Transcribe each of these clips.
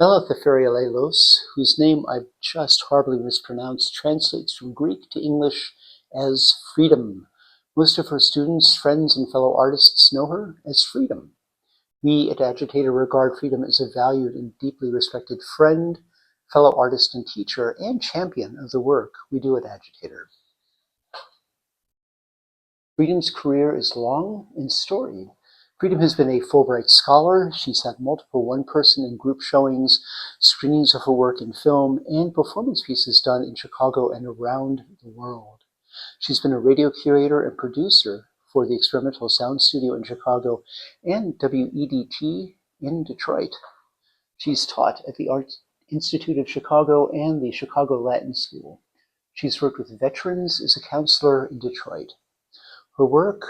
Eleftheria Lialios, whose name I've just horribly mispronounced, translates from Greek to English as freedom. Most of her students, friends, and fellow artists know her as Freedom. We at Agitator regard Freedom as a valued and deeply respected friend, fellow artist and teacher, and champion of the work we do at Agitator. Freedom's career is long and storied. Freedom has been a Fulbright scholar. She's had multiple one-person and group showings, screenings of her work in film, and performance pieces done in Chicago and around the world. She's been a radio curator and producer for the Experimental Sound Studio in Chicago and WEDT in Detroit. She's taught at the Art Institute of Chicago and the Chicago Latin School. She's worked with veterans as a counselor in Detroit. Her work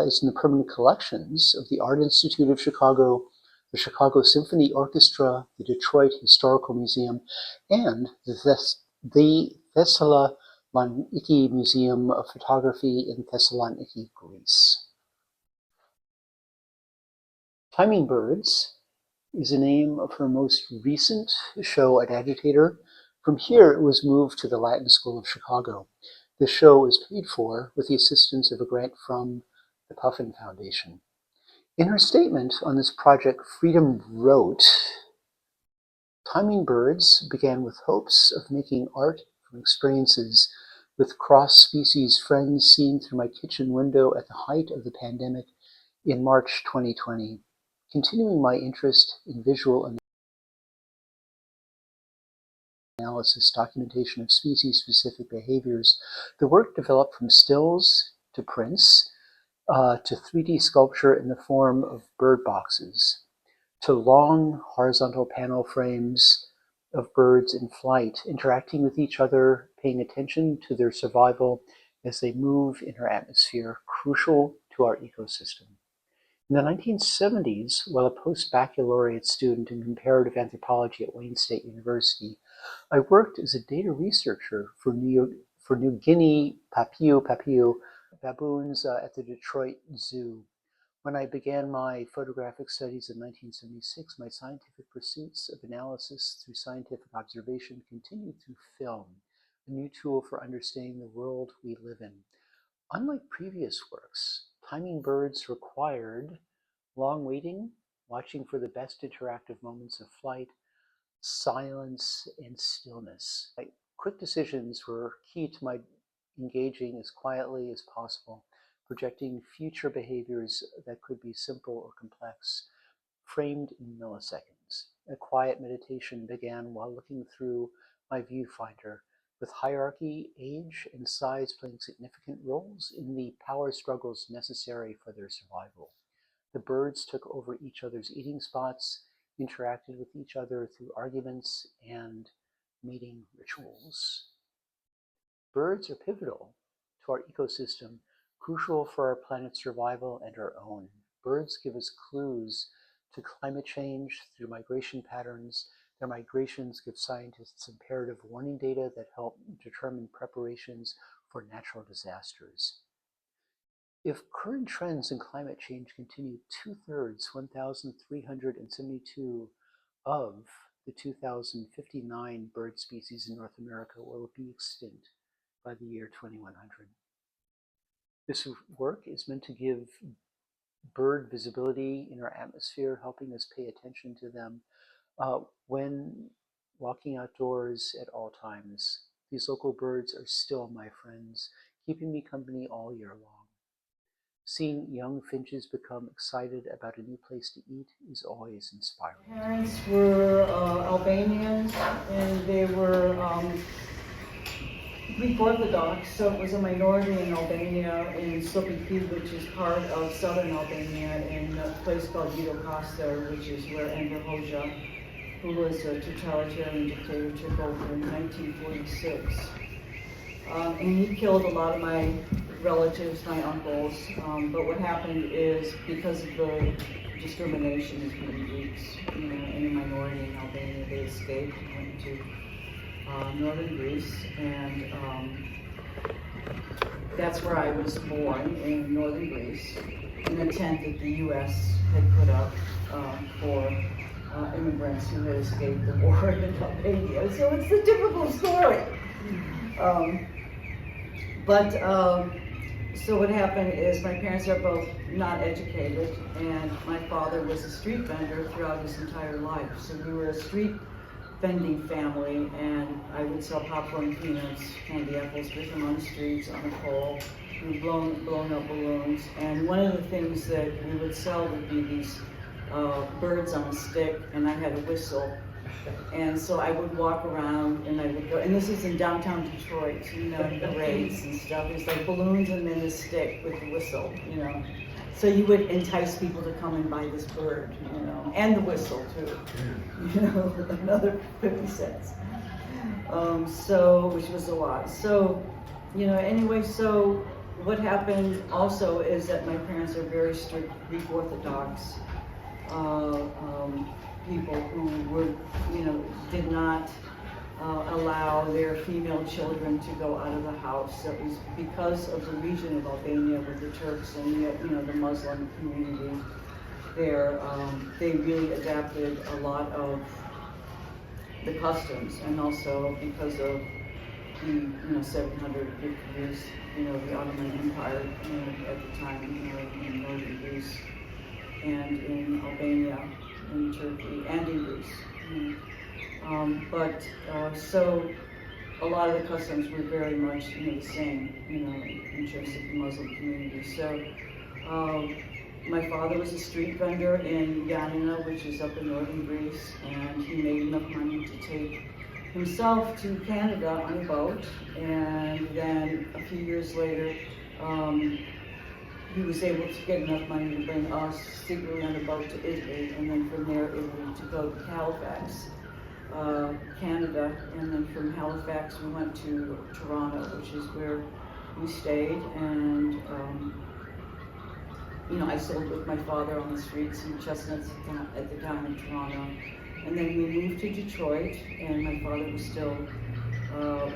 is in the permanent collections of the Art Institute of Chicago, the Chicago Symphony Orchestra, the Detroit Historical Museum, and the Thessaloniki Museum of Photography in Thessaloniki, Greece. Timing Birds is the name of her most recent show at Agitator. From here, it was moved to the Latin School of Chicago. The show is paid for with the assistance of a grant from the Puffin Foundation. In her statement on this project, Freedom wrote, "Timing Birds began with hopes of making art from experiences with cross-species friends seen through my kitchen window at the height of the pandemic in March 2020, continuing my interest in visual analysis, documentation of species-specific behaviors. The work developed from stills to prints, to 3D sculpture in the form of bird boxes, to long horizontal panel frames of birds in flight, interacting with each other, paying attention to their survival as they move in our atmosphere, crucial to our ecosystem." In the 1970s, while a post-baccalaureate student in comparative anthropology at Wayne State University, I worked as a data researcher for New Guinea papiu baboons at the Detroit Zoo. When I began my photographic studies in 1976, my scientific pursuits of analysis through scientific observation continued through film, a new tool for understanding the world we live in. Unlike previous works, Timing Birds required long waiting, watching for the best interactive moments of flight, silence, and stillness. Quick decisions were key to my engaging as quietly as possible, projecting future behaviors that could be simple or complex, framed in milliseconds. A quiet meditation began while looking through my viewfinder, with hierarchy, age, and size playing significant roles in the power struggles necessary for their survival. The birds took over each other's eating spots, interacted with each other through arguments and mating rituals. Birds are pivotal to our ecosystem, crucial for our planet's survival and our own. Birds give us clues to climate change through migration patterns. Their migrations give scientists imperative warning data that help determine preparations for natural disasters. If current trends in climate change continue, 2/3, 1,372 of the 2,059 bird species in North America will be extinct by the year 2100. This work is meant to give bird visibility in our atmosphere, helping us pay attention to them when walking outdoors at all times. These local birds are still my friends, keeping me company all year long. Seeing young finches become excited about a new place to eat is always inspiring. Parents were Albanians, and they were Greek Orthodox, so it was a minority in Albania, in Skopje, which is part of southern Albania, in a place called Vidokastar, which is where Enver Hoxha, who was a totalitarian dictator, took over in 1946. And he killed a lot of my relatives, my uncles, but what happened is, because of the discrimination as being Greeks, and a minority in Albania, they escaped and went to northern Greece, and that's where I was born, in northern Greece, in a tent that the U.S. had put up for immigrants who had escaped the war in Albania. So it's the typical story. So what happened is my parents are both not educated, and my father was a street vendor throughout his entire life. So we were a street vending family, and I would sell popcorn, peanuts, candy apples with him on the streets, on a pole, and blown up balloons. And one of the things that we would sell would be these birds on a stick, and I had a whistle. And so I would walk around and I would go, and this is in downtown Detroit, parades and stuff. It's like balloons and then a stick with the whistle, So you would entice people to come and buy this bird, and the whistle too, another 50 cents. Which was a lot. So, anyway, so what happened also is that my parents are very strict Greek Orthodox people who would, did not allow their female children to go out of the house. That was because of the region of Albania with the Turks and the Muslim community there. They really adapted a lot of the customs, and also because of the 750 years, the Ottoman Empire at the time in northern Greece and in Albania, in Turkey, and in Greece. So a lot of the customs were very much the same, in terms of the Muslim community. So my father was a street vendor in Yanina, which is up in northern Greece, and he made enough money to take himself to Canada on a boat, and then a few years later, he was able to get enough money to bring us secretly on a boat to Italy, and then from there, Italy, to go to Halifax, Canada, and then from Halifax we went to Toronto, which is where we stayed, and I sold with my father on the streets in Chestnuts at the time in Toronto, and then we moved to Detroit, and my father was still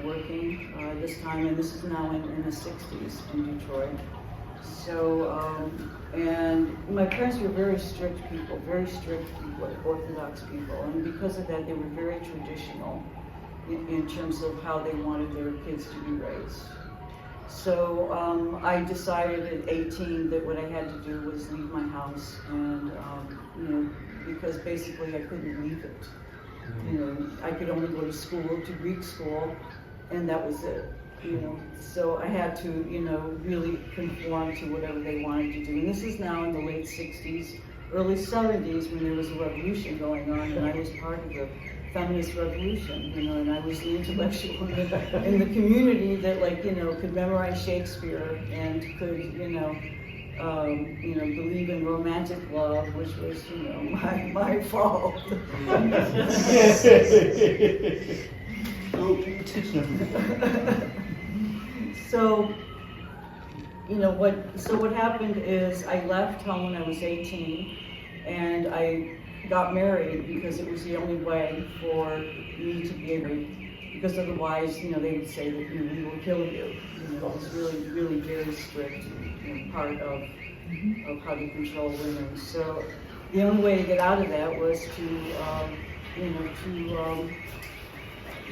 working this time, and this is now in the 60s in Detroit. So, and my parents were very strict people, Orthodox people, and because of that, they were very traditional in terms of how they wanted their kids to be raised. So I decided at 18 that what I had to do was leave my house, and because basically I couldn't leave it. I could only go to school, to Greek school, and that was it. So I had to, really conform to whatever they wanted to do. And this is now in the late 60s, early 70s, when there was a revolution going on, and I was part of the feminist revolution, and I was the intellectual in the community that, could memorize Shakespeare and could, believe in romantic love, which was, my fault. So, what happened is I left home when I was 18, and I got married because it was the only way for me to be able, because otherwise, they would say that, we will kill you. It was really, really very strict, part of how to control women. So the only way to get out of that was to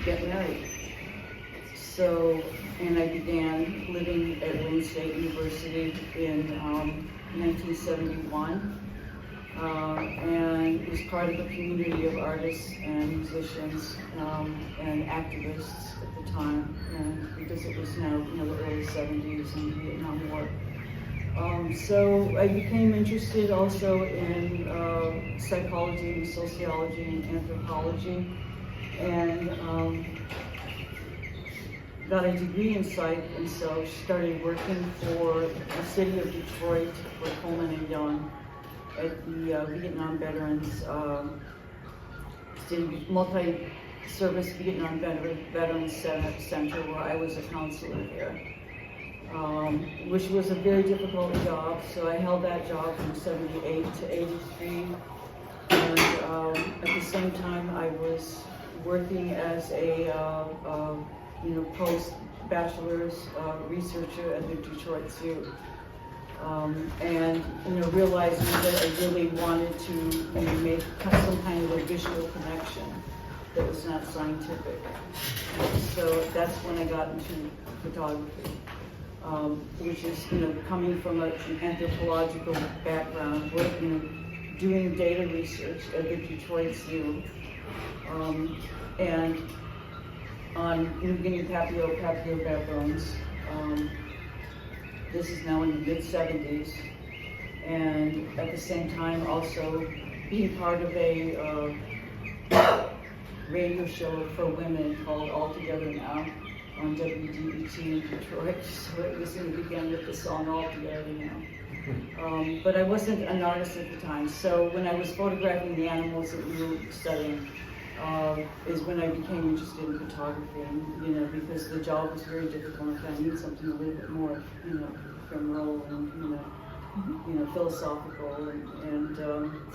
get married. So, and I began living at Wayne State University in 1971, and was part of a community of artists and musicians and activists at the time, and because it was now the early 70s and the Vietnam War. So I became interested also in psychology and sociology and anthropology, and got a degree in psych, and so started working for the city of Detroit, for Coleman and Young, at the Vietnam Veterans multi-service Vietnam Veterans Center, where I was a counselor there, which was a very difficult job. So I held that job from 78 to 83, and at the same time I was working as a post-bachelor's researcher at the Detroit Zoo. And realizing that I really wanted to make some kind of a visual connection that was not scientific. So that's when I got into photography, which is coming from an anthropological background, working, doing data research at the Detroit Zoo, and on New Guinea papio baboons. This is now in the mid-70s, and at the same time also being part of a radio show for women called All Together Now on WDET in Detroit. So it was in the beginning with the song All Together Now. But I wasn't an artist at the time, so when I was photographing the animals that we were studying, is when I became interested in photography, because the job was very difficult. I need something a little bit more, ephemeral and, philosophical, and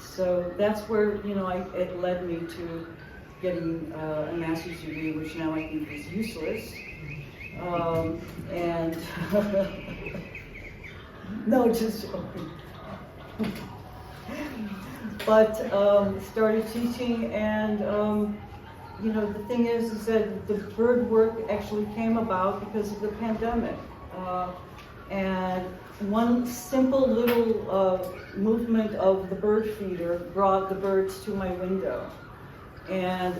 so that's where, it led me to getting a master's degree, which now I think is useless, and no, just joking. But started teaching, and the thing is that the bird work actually came about because of the pandemic. And one simple little movement of the bird feeder brought the birds to my window. And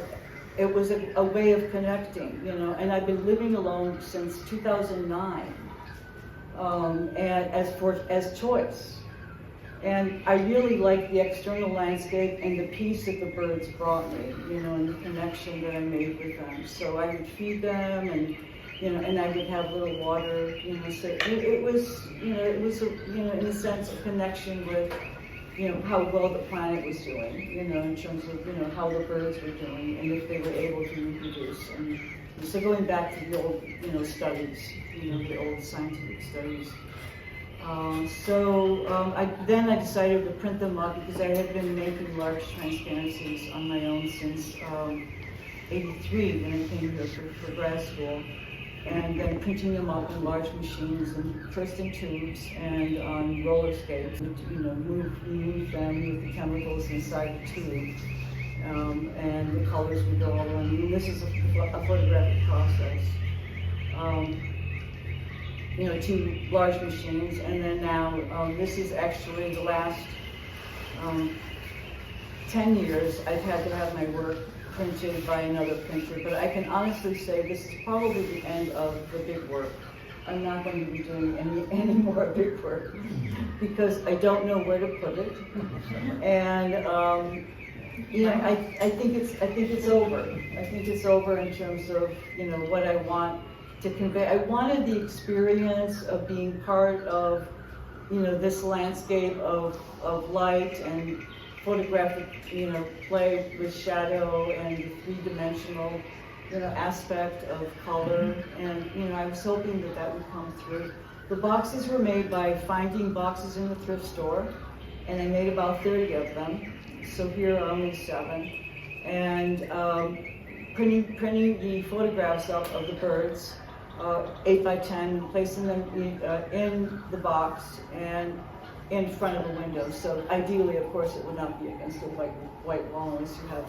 it was a way of connecting, and I've been living alone since 2009, and as choice. And I really liked the external landscape and the peace that the birds brought me, and the connection that I made with them. So I would feed them, and and I would have little water, so it was, in a sense, a connection with, how well the planet was doing, in terms of, how the birds were doing, and if they were able to reproduce. And so going back to the old, studies, the old scientific studies. Then I decided to print them up because I had been making large transparencies on my own since '83 when I came here for grad school, and then printing them up in large machines, and first in tubes and on roller skates, and move them with the chemicals inside the tube, and the colors would go all around. And this is a photographic process. Two large machines, and then now this is actually the last 10 years I've had to have my work printed by another printer, but I can honestly say this is probably the end of the big work. I'm not going to be doing any more big work because I don't know where to put it, and I think it's over. I think it's over in terms of what I want to convey. I wanted the experience of being part of, this landscape of light and photographic, play with shadow and the three-dimensional, aspect of color. And, I was hoping that would come through. The boxes were made by finding boxes in the thrift store, and I made about 30 of them. So here are only 7. And printing the photographs of the birds, 8 by 10, placing them in the box and in front of a window. So ideally, of course, it would not be against a white wall unless you have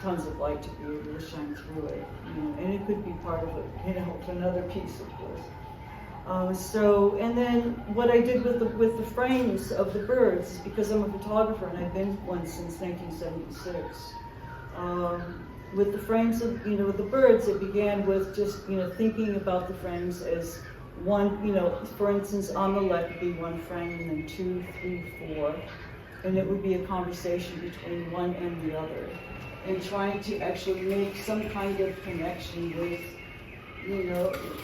tons of light to be able to shine through it. And it could be part of another piece, of course. And then what I did with the frames of the birds, because I'm a photographer and I've been one since 1976. With the frames of the birds, it began with just thinking about the frames as one, for instance, on the left would be one frame, and then 2, 3, 4, and it would be a conversation between one and the other, and trying to actually make some kind of connection with,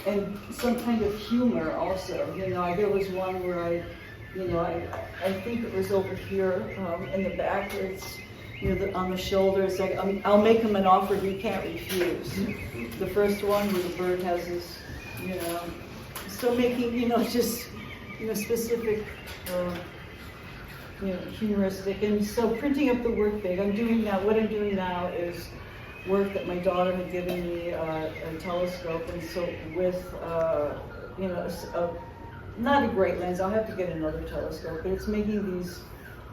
and some kind of humor also. There was one where I think it was over here in the back where it's. On the shoulder, it's like, I'll make him an offer he can't refuse. The first one where the bird has this, so making, just, specific, humoristic. And so printing up the work big, what I'm doing now is work that my daughter had given me, a telescope, and so with, not a great lens. I'll have to get another telescope, but it's making these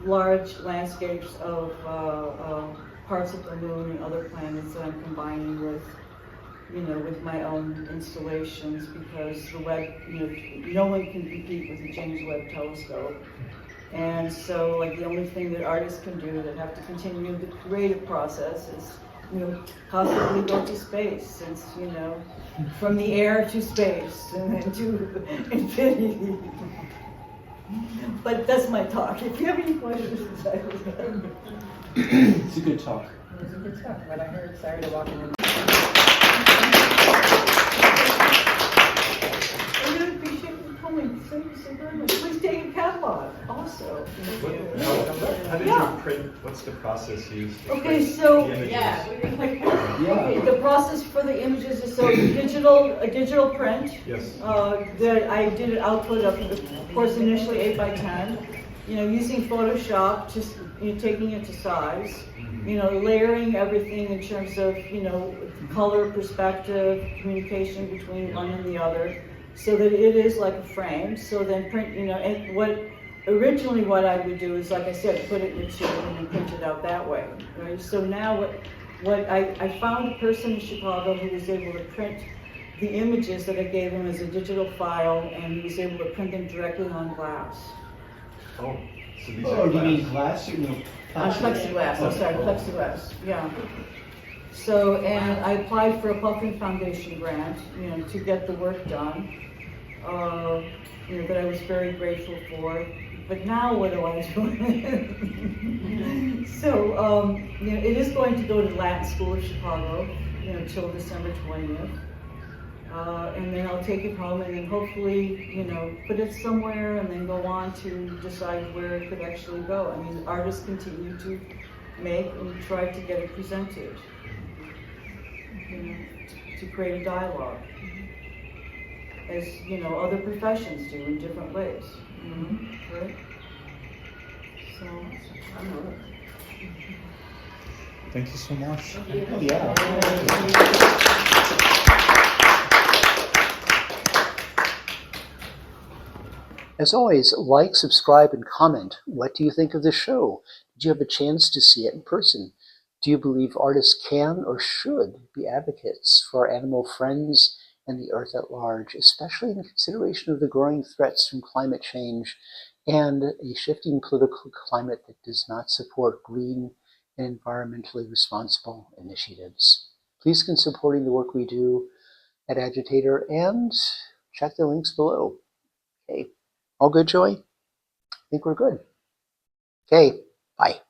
large landscapes of parts of the moon and other planets that I'm combining with, with my own installations, because the Webb, no one can compete with the James Webb telescope. And so, like, the only thing that artists can do that have to continue the creative process is, possibly go to space, since, from the air to space and then to infinity. But that's my talk. If you have any questions, it's a good talk. It was a good talk. What I heard, sorry to walk in. I really appreciate you coming. Thank you so very much. Please take a catalog also. How did you print? What's the process used to Okay, print so the images? okay, the process for the images is so a digital print. Yes. That I did an output of course, initially 8x10. Using Photoshop, just taking it to size. Layering everything in terms of color, perspective, communication between one and the other, so that it is like a frame. So then print, and what I would do is, like I said, put it in a tube and then print it out that way. Right. So now what I found a person in Chicago who was able to print the images that I gave him as a digital file, and he was able to print them directly on glass. Oh, so these Oh, are you mean glass? glass? On plexiglass, I'm sorry, plexiglass, yeah. So, and I applied for a Puffin Foundation grant, to get the work done, that I was very grateful for. But now what do I do? So, it is going to go to Latin School of Chicago, till December 20th. And then I'll take it home and then hopefully, put it somewhere and then go on to decide where it could actually go. I mean, artists continue to make and try to get it presented, to create a dialogue, as, other professions do in different ways, right? So, I don't know. Thank you so much. As always, like, subscribe, and comment. What do you think of the show? Did you have a chance to see it in person? Do you believe artists can or should be advocates for our animal friends and the earth at large, especially in consideration of the growing threats from climate change and a shifting political climate that does not support green and environmentally responsible initiatives? Please consider supporting the work we do at Agitator and check the links below. Okay. All good, Joey? I think we're good. Okay, bye.